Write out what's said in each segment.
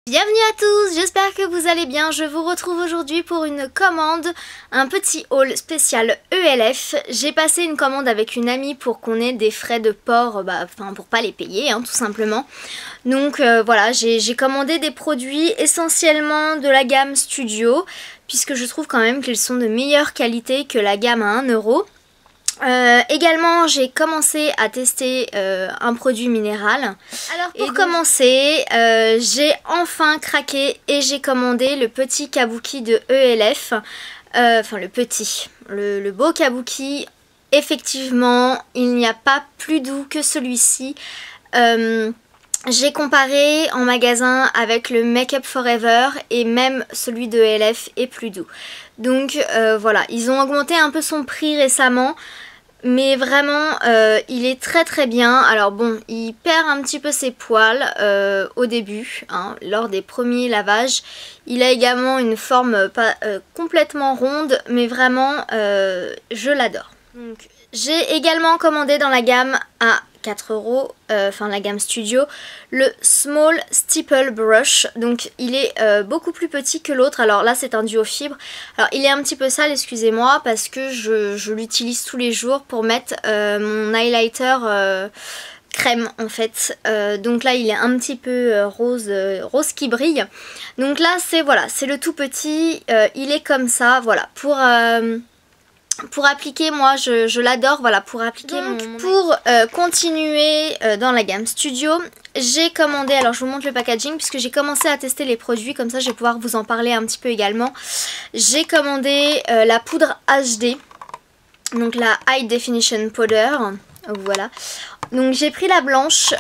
Bienvenue à tous, j'espère que vous allez bien. Je vous retrouve aujourd'hui pour une commande, un petit haul spécial ELF. J'ai passé une commande avec une amie pour qu'on ait des frais de port, pour pas les payer tout simplement. Donc voilà, j'ai commandé des produits essentiellement de la gamme Studio, puisque je trouve quand même qu'ils sont de meilleure qualité que la gamme à 1 euro. Également j'ai commencé à tester un produit minéral. Alors pour commencer j'ai enfin craqué et j'ai commandé le petit kabuki de ELF. Enfin le beau kabuki. Effectivement il n'y a pas plus doux que celui-ci. J'ai comparé en magasin avec le Make Up Forever et même celui de ELF est plus doux. Donc voilà, ils ont augmenté un peu son prix récemment. Mais vraiment il est très bien. Alors bon, il perd un petit peu ses poils au début lors des premiers lavages. Il a également une forme pas complètement ronde, mais vraiment je l'adore. Donc j'ai également commandé dans la gamme à 4 euros, la gamme Studio, le Small Stipple Brush. Donc il est beaucoup plus petit que l'autre. Alors là c'est un duo fibre. Alors il est un petit peu sale, excusez-moi, parce que je l'utilise tous les jours pour mettre mon highlighter crème en fait. Donc là il est un petit peu rose qui brille. Donc là c'est le tout petit. Il est comme ça, voilà, pour appliquer, moi je l'adore, voilà, pour appliquer. Donc pour continuer dans la gamme Studio, j'ai commandé, alors je vous montre le packaging puisque j'ai commencé à tester les produits, comme ça je vais pouvoir vous en parler un petit peu également. J'ai commandé la poudre HD, donc la High Definition Powder, voilà. Donc j'ai pris la blanche.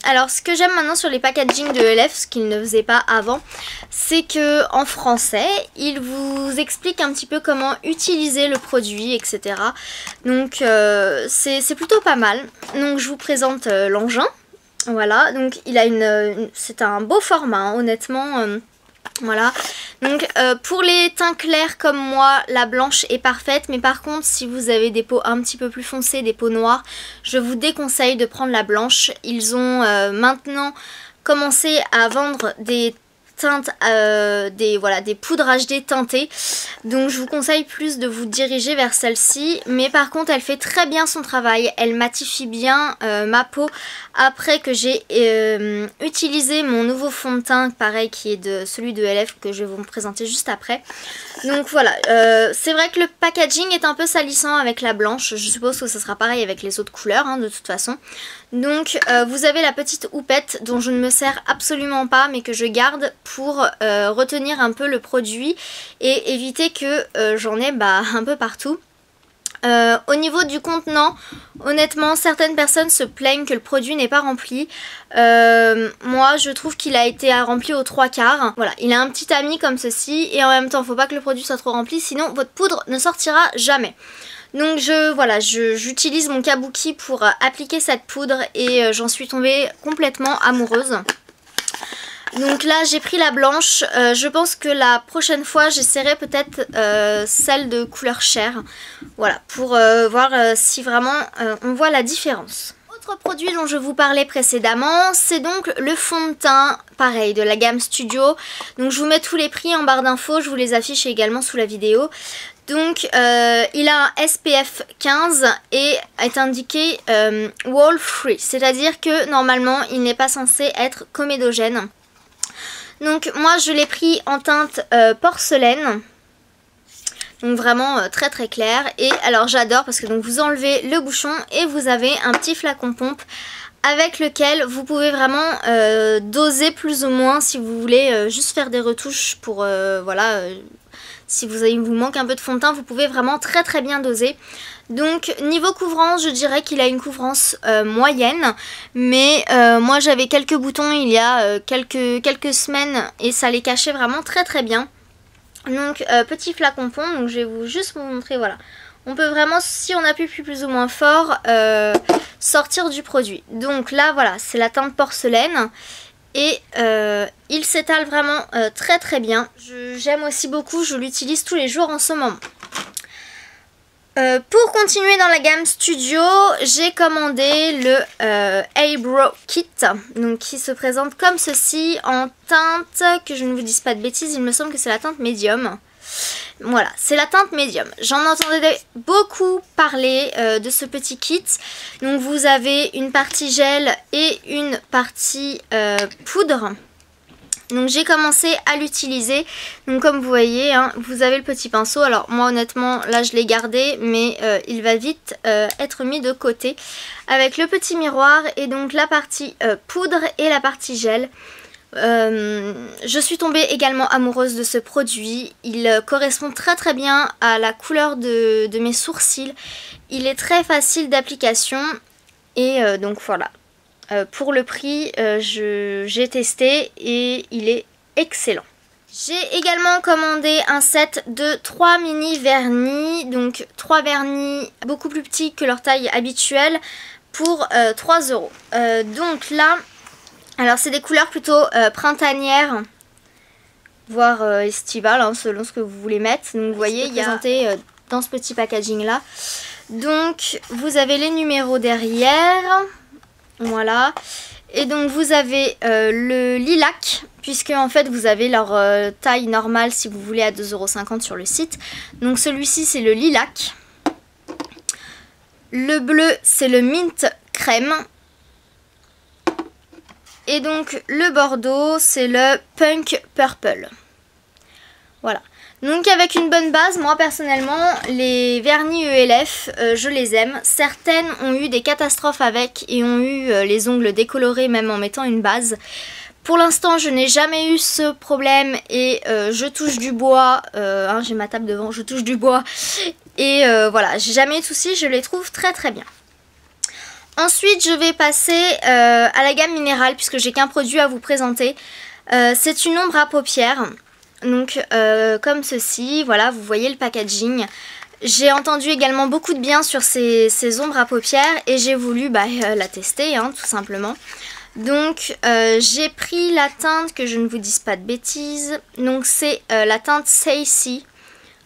Alors ce que j'aime maintenant sur les packagings de ELF, ce qu'il ne faisait pas avant, c'est que en français, il vous explique un petit peu comment utiliser le produit, etc. Donc c'est plutôt pas mal. Donc je vous présente l'engin. Voilà, donc il a c'est un beau format, honnêtement. Voilà, donc pour les teints clairs comme moi, la blanche est parfaite, mais par contre si vous avez des peaux un petit peu plus foncées, des peaux noires, je vous déconseille de prendre la blanche. Ils ont maintenant commencé à vendre des teintes, des poudres HD teintées, donc je vous conseille plus de vous diriger vers celle-ci. Mais par contre elle fait très bien son travail, elle matifie bien ma peau après que j'ai utilisé mon nouveau fond de teint, pareil, qui est celui de ELF, que je vais vous présenter juste après. Donc voilà, c'est vrai que le packaging est un peu salissant avec la blanche, je suppose que ce sera pareil avec les autres couleurs de toute façon. Donc vous avez la petite houppette dont je ne me sers absolument pas, mais que je garde pour retenir un peu le produit et éviter que j'en ai un peu partout. Au niveau du contenant, honnêtement certaines personnes se plaignent que le produit n'est pas rempli. Moi je trouve qu'il a été rempli aux 3/4. Voilà, il a un petit tamis comme ceci et en même temps faut pas que le produit soit trop rempli, sinon votre poudre ne sortira jamais. Donc j'utilise mon kabuki pour appliquer cette poudre et j'en suis tombée complètement amoureuse. Donc là j'ai pris la blanche, je pense que la prochaine fois j'essaierai peut-être celle de couleur chair. Voilà, pour voir si vraiment on voit la différence. Autre produit dont je vous parlais précédemment, c'est donc le fond de teint, pareil, de la gamme Studio. Donc je vous mets tous les prix en barre d'infos, je vous les affiche également sous la vidéo. Donc il a un SPF 15 et est indiqué wall free, c'est-à-dire que normalement il n'est pas censé être comédogène. Donc moi je l'ai pris en teinte porcelaine. Donc vraiment très clair. Et alors j'adore parce que donc vous enlevez le bouchon et vous avez un petit flacon pompe avec lequel vous pouvez vraiment doser plus ou moins si vous voulez juste faire des retouches pour si vous manque un peu de fond de teint, vous pouvez vraiment très bien doser. Donc niveau couvrance, je dirais qu'il a une couvrance moyenne, mais moi j'avais quelques boutons il y a quelques semaines et ça les cachait vraiment très bien. Donc petit flacon pompe, donc je vais juste vous montrer, voilà. On peut vraiment, si on appuie plus ou moins fort, sortir du produit. Donc là voilà, c'est la teinte porcelaine. Et il s'étale vraiment très bien. J'aime aussi beaucoup, je l'utilise tous les jours en ce moment. Pour continuer dans la gamme Studio, j'ai commandé le Eyebrow Kit, donc qui se présente comme ceci en teinte, que je ne vous dise pas de bêtises, il me semble que c'est la teinte médium. Voilà, c'est la teinte médium. J'en entendais beaucoup parler de ce petit kit. Donc vous avez une partie gel et une partie poudre. Donc j'ai commencé à l'utiliser. Donc comme vous voyez, hein, vous avez le petit pinceau. Alors moi honnêtement, là je l'ai gardé, mais il va vite être mis de côté. Avec le petit miroir et donc la partie poudre et la partie gel. Je suis tombée également amoureuse de ce produit. Il correspond très bien à la couleur de mes sourcils. Il est très facile d'application. Et donc voilà. Pour le prix, j'ai testé et il est excellent. J'ai également commandé un set de 3 mini vernis, donc 3 vernis beaucoup plus petits que leur taille habituelle pour 3 €. Donc là, alors c'est des couleurs plutôt printanières, voire estivales, hein, selon ce que vous voulez mettre. Donc vous voyez, il y a présenté dans ce petit packaging là. Donc vous avez les numéros derrière. Voilà, et donc vous avez le lilac, puisque en fait vous avez leur taille normale si vous voulez à 2,50 € sur le site. Donc celui-ci c'est le lilac. Le bleu c'est le mint crème. Et donc le bordeaux c'est le punk purple. Voilà. Donc avec une bonne base, moi personnellement, les vernis ELF, je les aime. Certaines ont eu des catastrophes avec et ont eu les ongles décolorés même en mettant une base. Pour l'instant, je n'ai jamais eu ce problème et je touche du bois. Hein, j'ai ma table devant, je touche du bois. Et voilà, j'ai jamais eu de soucis, je les trouve très bien. Ensuite, je vais passer à la gamme minérale puisque j'ai qu'un produit à vous présenter. C'est une ombre à paupières. Donc comme ceci, voilà, vous voyez le packaging. J'ai entendu également beaucoup de bien sur ces ombres à paupières et j'ai voulu la tester, hein, tout simplement. Donc j'ai pris la teinte, que je ne vous dise pas de bêtises, donc c'est la teinte Sassy.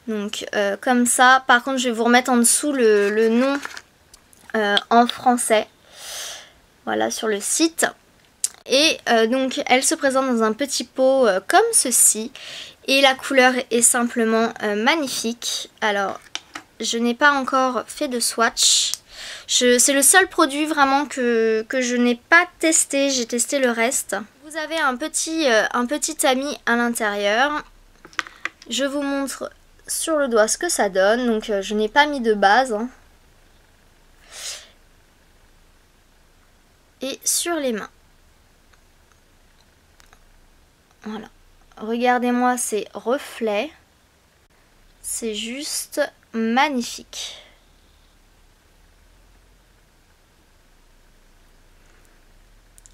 Donc comme ça, par contre je vais vous remettre en dessous le nom en français, voilà, sur le site. Et donc elle se présente dans un petit pot comme ceci. Et la couleur est simplement magnifique. Alors je n'ai pas encore fait de swatch. C'est le seul produit vraiment que je n'ai pas testé. J'ai testé le reste. Vous avez un petit tamis à l'intérieur. Je vous montre sur le doigt ce que ça donne. Donc je n'ai pas mis de base, hein. Et sur les mains. Voilà. Regardez-moi ces reflets. C'est juste magnifique.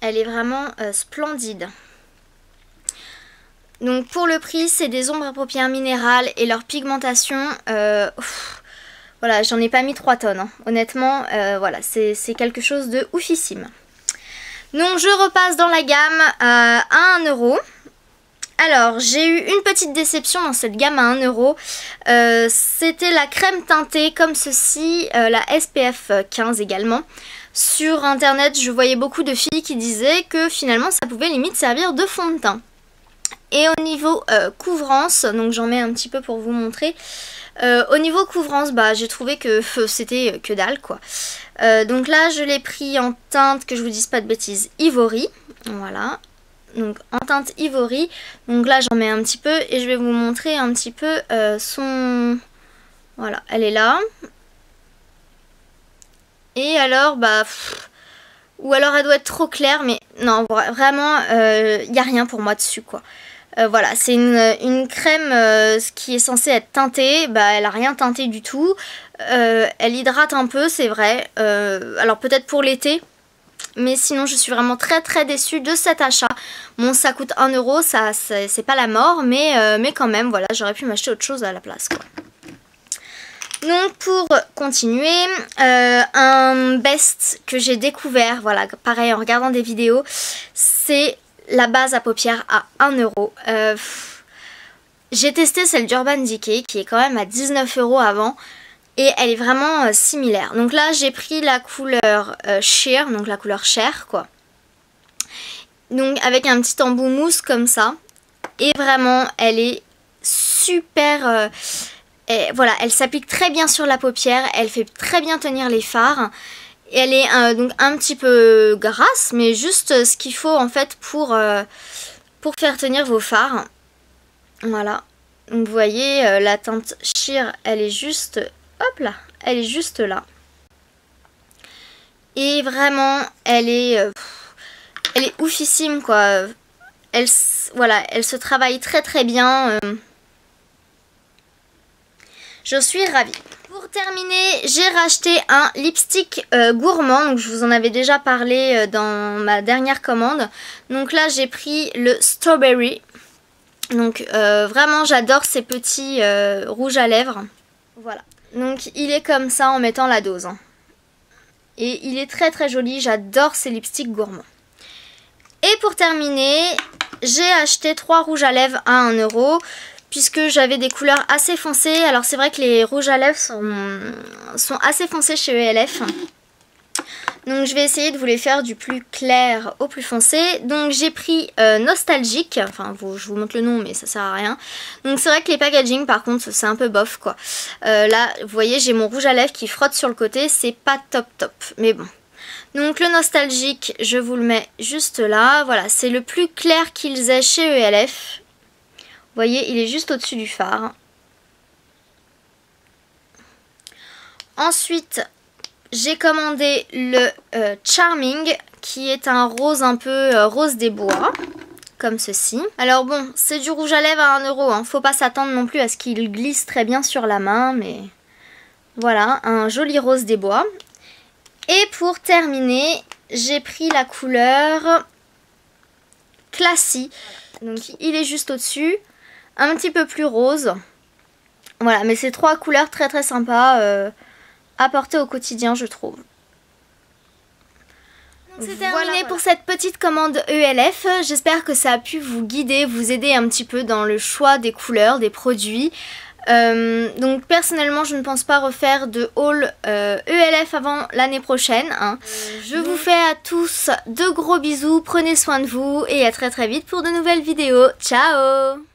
Elle est vraiment splendide. Donc pour le prix, c'est des ombres à paupières minérales et leur pigmentation, voilà, j'en ai pas mis 3 tonnes. Hein. Honnêtement, voilà, c'est quelque chose de oufissime. Donc je repasse dans la gamme à 1 €. Alors, j'ai eu une petite déception dans cette gamme à 1 €. C'était la crème teintée comme ceci, la SPF 15 également. Sur internet, je voyais beaucoup de filles qui disaient que finalement ça pouvait limite servir de fond de teint. Et au niveau couvrance, donc j'en mets un petit peu pour vous montrer. Au niveau couvrance, j'ai trouvé que c'était que dalle quoi. Donc là, je l'ai pris en teinte, que je vous dise pas de bêtises, Ivory. Voilà. Donc en teinte Ivory. Donc là, j'en mets un petit peu et je vais vous montrer un petit peu son... Voilà, elle est là. Et alors, ou alors elle doit être trop claire, mais non, vraiment, il n'y a rien pour moi dessus, quoi. Voilà, c'est une crème qui est censée être teintée, elle n'a rien teinté du tout. Elle hydrate un peu, c'est vrai. Alors peut-être pour l'été, mais sinon je suis vraiment très déçue de cet achat. Bon, ça coûte 1 €, ça c'est pas la mort, mais quand même, voilà, j'aurais pu m'acheter autre chose à la place, quoi. Donc pour continuer, un best que j'ai découvert, voilà, pareil en regardant des vidéos, c'est la base à paupières à 1 €. J'ai testé celle d'Urban Decay qui est quand même à 19 € avant. Et elle est vraiment similaire. Donc là j'ai pris la couleur Sheer, donc la couleur chair quoi. Donc avec un petit embout mousse comme ça. Et vraiment elle est super... voilà, elle s'applique très bien sur la paupière. Elle fait très bien tenir les fards. Et elle est donc un petit peu grasse, mais juste ce qu'il faut en fait pour faire tenir vos fards. Voilà. Donc vous voyez la teinte Sheer, elle est juste... Hop là, elle est juste là. Et vraiment, elle est oufissime quoi. Voilà, elle se travaille très très bien. Je suis ravie. Pour terminer, j'ai racheté un lipstick gourmand. Donc je vous en avais déjà parlé dans ma dernière commande. Donc là j'ai pris le Strawberry. Donc vraiment j'adore ces petits rouges à lèvres. Voilà. Donc il est comme ça en mettant la dose. Et il est très très joli, j'adore ces lipsticks gourmands. Et pour terminer, j'ai acheté 3 rouges à lèvres à 1 €. Puisque j'avais des couleurs assez foncées. Alors c'est vrai que les rouges à lèvres sont assez foncés chez ELF. Donc je vais essayer de vous les faire du plus clair au plus foncé. Donc j'ai pris Nostalgique. Enfin je vous montre le nom mais ça sert à rien. Donc c'est vrai que les packaging par contre c'est un peu bof quoi. Là vous voyez j'ai mon rouge à lèvres qui frotte sur le côté. C'est pas top top mais bon. Donc le Nostalgique je vous le mets juste là. Voilà c'est le plus clair qu'ils aient chez ELF. Vous voyez, il est juste au-dessus du phare. Ensuite, j'ai commandé le Charming, qui est un rose un peu rose des bois, comme ceci. Alors bon, c'est du rouge à lèvres à 1 €, hein. Faut pas s'attendre non plus à ce qu'il glisse très bien sur la main, mais voilà, un joli rose des bois. Et pour terminer, j'ai pris la couleur Classy. Donc il est juste au-dessus. Un petit peu plus rose. Voilà, mais c'est 3 couleurs très très sympas à porter au quotidien, je trouve. C'est terminé pour cette petite commande ELF. J'espère que ça a pu vous guider, vous aider un petit peu dans le choix des couleurs, des produits. Donc personnellement je ne pense pas refaire de haul ELF avant l'année prochaine hein. Je vous fais à tous de gros bisous, prenez soin de vous et à très très vite pour de nouvelles vidéos. Ciao!